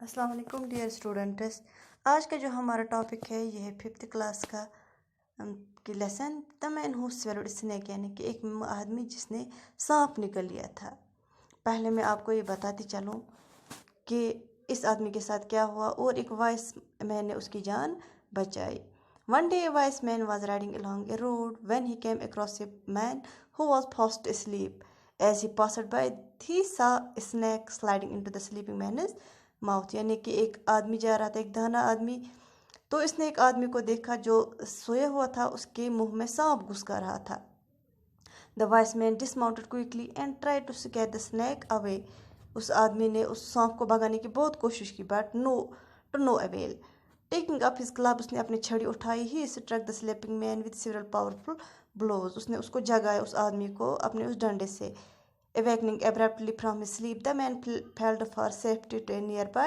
अस्सलाम वालेकुम dear students. आज का जो हमारा टॉपिक है ये है 5th क्लास का की lesson the man who swallowed snake, यानी कि एक आदमी जिसने सांप निकल लिया था। पहले मैं आपको ये बताती चलूँ कि इस आदमी के साथ क्या हुआ और एक वाइस मैन ने उसकी जान बचाई। One day a wise man was riding along a road when he came across a man who was fast asleep. As he passed by, he saw a snake sliding into the sleeping man's mouth. यानी कि एक आदमी जा रहा था, एक दाना आदमी, तो इसने एक आदमी को देखा जो सोया हुआ था, उसके मुंह में सांप घुस कर रहा था। The wise man dismounted quickly and tried to scare the snake away. उस आदमी ने उस सांप को भगाने की बहुत कोशिश की, but no avail. Taking up his club, उसने अपनी छड़ी उठाई। He struck the sleeping man with several powerful blows. उसने उसको जगाया, उस आदमी को, अपने उस डंडे से। Awakening abruptly from his sleep, the man fled for safety to a nearby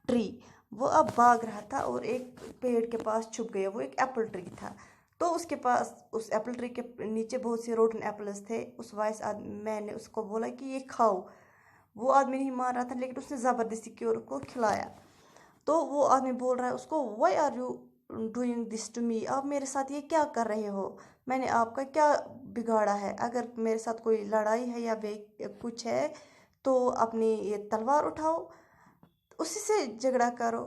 tree. वो अब भाग रहा था और एक पेड़ के पास छुप गया। वो एक एप्पल ट्री था, तो उसके पास उस एप्पल ट्री के नीचे बहुत से रोटन एप्पल्स थे। उस वाइस मैन ने उसको बोला कि ये खाओ। वो आदमी नहीं मान रहा था, लेकिन उसने ज़बरदस्ती की और उसको खिलाया। तो वो आदमी बोल रहा है उसको, why are you doing this to me? आप मेरे साथ ये क्या कर रहे हो? मैंने आपका क्या बिगाड़ा है? अगर मेरे साथ कोई लड़ाई है या कुछ है तो अपनी ये तलवार उठाओ, उसी से झगड़ा करो।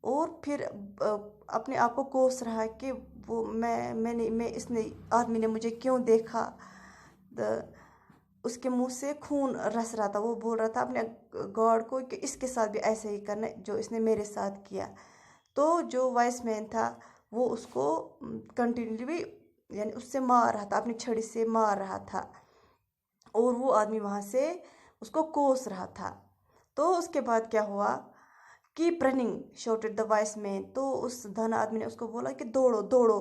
और फिर अपने आप को कोस रहा है कि वो मैं इसने आदमी ने मुझे क्यों देखा। उसके मुंह से खून रस रहा था। वो बोल रहा था अपने गॉड को कि इसके साथ भी ऐसे ही करना जो इसने मेरे साथ किया। तो जो वाइस मैन था वो उसको कंटिन्यूली यानी उससे मार रहा था, अपनी छड़ी से मार रहा था, और वो आदमी वहाँ से उसको कोस रहा था। तो उसके बाद क्या हुआ, keep running shouted the wise man. तो उस धन आदमी ने उसको बोला कि दौड़ो दौड़ो।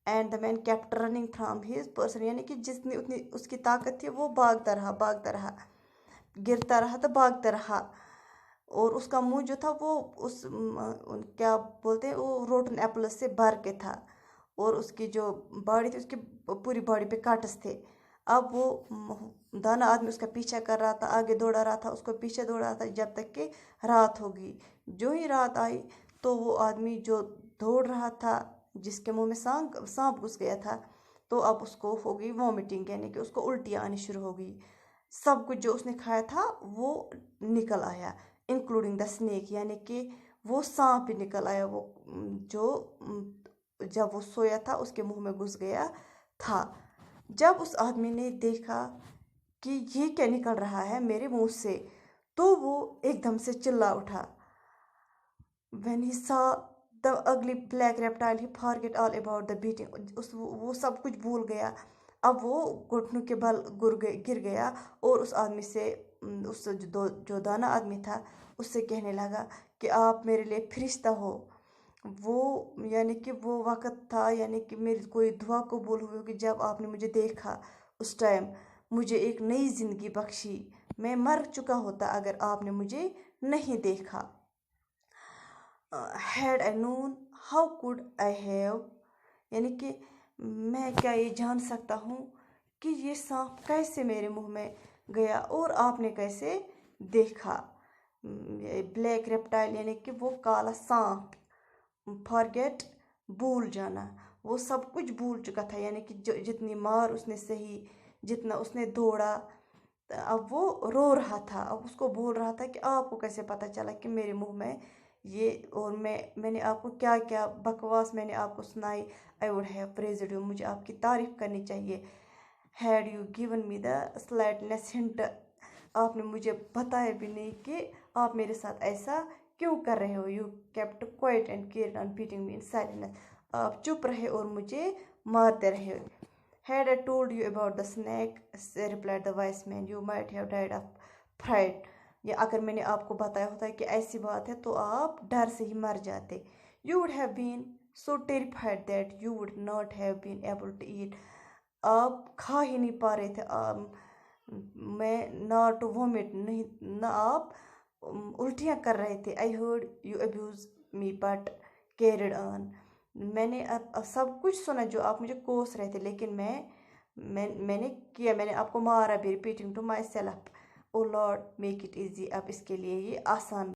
And the man kept running from his person, यानी कि जितनी उतनी उसकी ताकत थी वो भागता रहा, गिरता रहा तो भागता रहा। और उसका मुंह जो था वो उस क्या बोलते हैं वो रोटन एप्पल से भर के था, और उसकी जो बॉडी थी उसकी पूरी बॉडी पे काटस थे। अब वो दाना आदमी उसका पीछा कर रहा था, आगे दौड़ा रहा था, उसको पीछे दौड़ा रहा था, जब तक कि रात होगी। जो ही रात आई तो वो आदमी जो दौड़ रहा था, जिसके मुंह में सांप घुस गया था, तो अब उसको हो गई वॉमिटिंग, यानी कि उसको उल्टियाँ आनी शुरू हो गई। सब कुछ जो उसने खाया था वो निकल आया, इंक्लूडिंग द स्नेक, यानी कि वो सांप भी निकल आया। वो जो जब वो सोया था उसके मुंह में घुस गया था। जब उस आदमी ने देखा कि ये क्या निकल रहा है मेरे मुंह से, तो वो एकदम से चिल्ला उठा। When he saw the ugly black reptile, he forget all about the beating. वो सब कुछ भूल गया। अब वो घुटनों के बल गिर गया और उस आदमी से उस जो दाना आदमी था उससे कहने लगा कि आप मेरे लिए फरिश्ता हो। वो यानी कि वो वक़्त था, यानी कि मेरी कोई दुआ कबूल हुई कि जब आपने मुझे देखा, उस टाइम मुझे एक नई ज़िंदगी बख्शी। मैं मर चुका होता अगर आपने मुझे नहीं देखा। Had I known how could I have, यानी कि मैं क्या ये जान सकता हूँ कि ये सांप कैसे मेरे मुंह में गया और आपने कैसे देखा। ब्लैक रेप्टाइल यानी कि वो काला सांप, फॉरगेट भूल जाना, वो सब कुछ भूल चुका था, यानी कि जितनी मार उसने सही, जितना उसने दौड़ा, अब वो रो रहा था। अब उसको बोल रहा था कि आपको कैसे पता चला कि मेरे मुंह में ये, और मैंने आपको क्या क्या बकवास मैंने आपको सुनाई। I would have praised you, मुझे आपकी तारीफ़ करनी चाहिए। Had you given me the slightness hint, आपने मुझे बताया भी नहीं कि आप मेरे साथ ऐसा क्यों कर रहे हो। You kept quite and carried on beating me in silence, आप चुप रहे और मुझे मारते रहे। Had I told you about the snake, replied the wise man, you might have died of fright. या अगर मैंने आपको बताया होता कि ऐसी बात है तो आप डर से ही मर जाते। You would have been so terrified that you would not have been able to eat. आप खा ही नहीं पा रहे थे। मैं not to vomit, नहीं ना, आप उल्टियाँ कर रहे थे। I heard you abuse me but carried on. मैंने अब सब कुछ सुना जो आप मुझे कोस रहे थे, लेकिन मैंने आपको मारा भी। Repeating to myself, oh lord make it easy, अब इसके लिए ये आसान